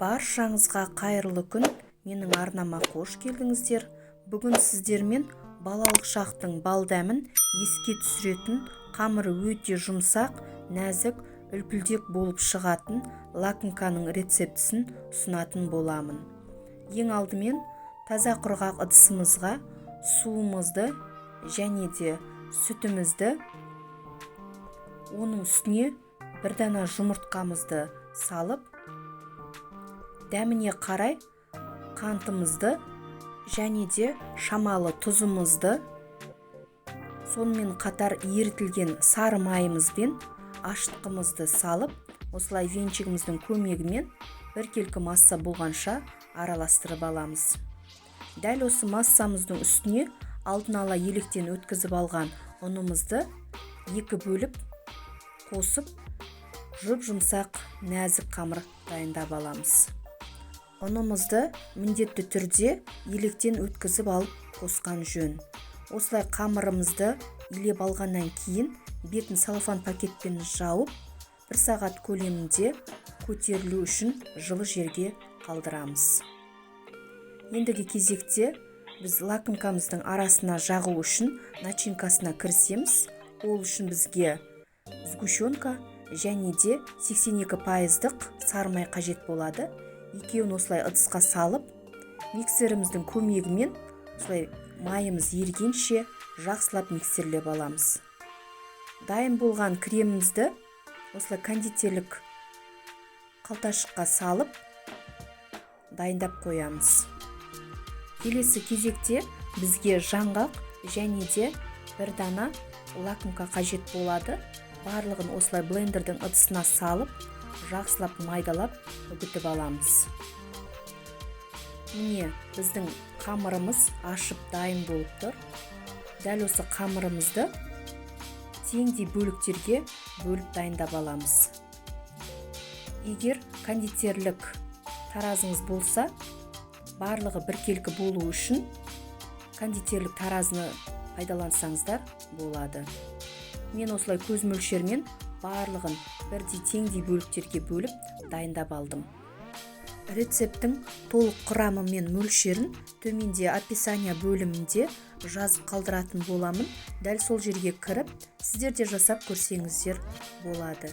Баршаңызға қайырлы күн. Менің арнама қош келдіңіздер. Бүгін сіздермен балалық шақтың бал дәмін еске түсіретін, қамыры өте жұмсақ, нәзік, үлпілдек болып шығатын лакомканың рецептісін ұсынатын боламын. Ең алдымен таза құрғақ ыдысымызға суымызды және де сүтімізді, оның үстіне бір дана жұмыртқамызды салып, дәміне қарай қантымызды және де шамалы тұзымызды, сонымен қатар ерітілген сары майымызбен ашытқымызды салып, осылай венчигіміздің көмегімен біркелкі масса болғанша араластырып аламыз. Дәл осы массамыздың үстіне алдын ала електен өткізіп алған ұнымызды екі бөліп қосып, жұп-жұмсақ нәзік қамыр дайындап аламыз. Ұнымызды міндетті түрде електен өткізіп алып қосқан жөн. Осылай қамырымызды илеп алғаннан кейін бетін целлофан пакетпен жауып, 1 сағат көлемінде көтерілу үшін жылы жерге қалдырамыз. Ендігі кезекте біз лакомкамыздың арасына жағу үшін начинкасына кірісеміз. Ол үшін бізге сгущенка және де 82% сары май қажет болады. Екеуін осылай ыдысқа салып, миксеріміздің көмегімен осылай майымыз ергенше жақсылап миксерлеп аламыз. Дайын болған кремімізді осылай кондитерлік қалташыққа салып дайындап қоямыз. Келесі кезекте бізге жаңғақ және де бір дана лакомка қажет болады. Барлығын осылай блендердің ыдысына салып, жақсылап майдалап үгітіп аламыз. Міне біздің қамырымыз ашып дайын болып тұр. Дәл осы қамырымызды теңдей бөліктерге бөліп дайындап аламыз. Егер кондитерлік таразыңыз болса, барлығы біркелкі болу үшін кондитерлік таразыны пайдалансаңыздар болады. Мен осылай көз мөлшермен барлығын бірдей теңдей бөліктерге бөліп дайындап алдым. Рецептің толық құрамы мен мөлшерін төменде описание бөлімінде жазып қалдыратын боламын. Дәл сол жерге кіріп, сіздер де жасап көрсеңіздер болады.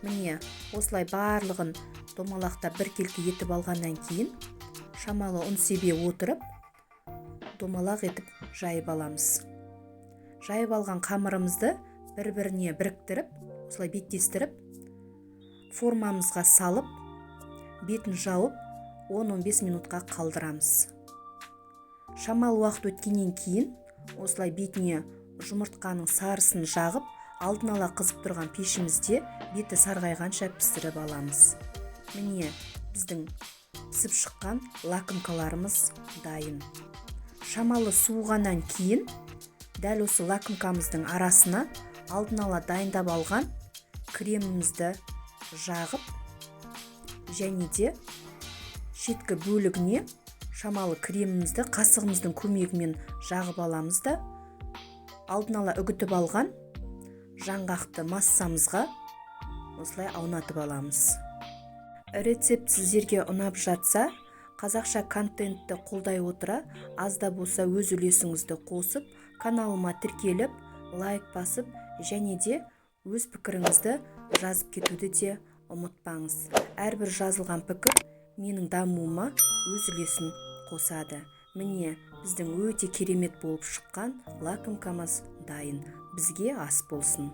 Міне, осылай барлығын домалақта біркелкі етіп алғаннан кейін, шамалы ұн себе отырып, домалақ етіп жайып аламыз. Жайып алған қамырымызды бір-біріне біріктіріп, осылай беттестіріп, формамызға салып, бетін жауып 10-15 минутқа қалдырамыз. Шамалы уақыт өткеннен кейін осылай бетіне жұмыртқаның сарысын жағып, алдын ала қызып тұрған пешімізде беті сарғайғанша пісіріп аламыз. Міне біздің пісіп шыққан лакомкаларымыз дайын. Шамалы суығаннан кейін дәл осы лакомкамыздың арасына алдын ала дайындап алған кремімізді жағып, және де шеткі бөлігіне шамалы кремімізді қасығымыздың көмегімен жағып аламыз да, алдын ала үгітіп алған жаңғақты массамызға осылай аунатып аламыз. Рецепт сіздерге ұнап жатса, қазақша контентті қолдай отыра, аз да болса өз үлесіңізді қосып, каналыма тіркеліп, лайк басып, және де өз пікіріңізді жазып кетуді де ұмытпаңыз. Әрбір жазылған пікір менің дамуыма өз үлесін қосады. Міне, біздің өте керемет болып шыққан лакомкамыз дайын. Бізге ас болсын.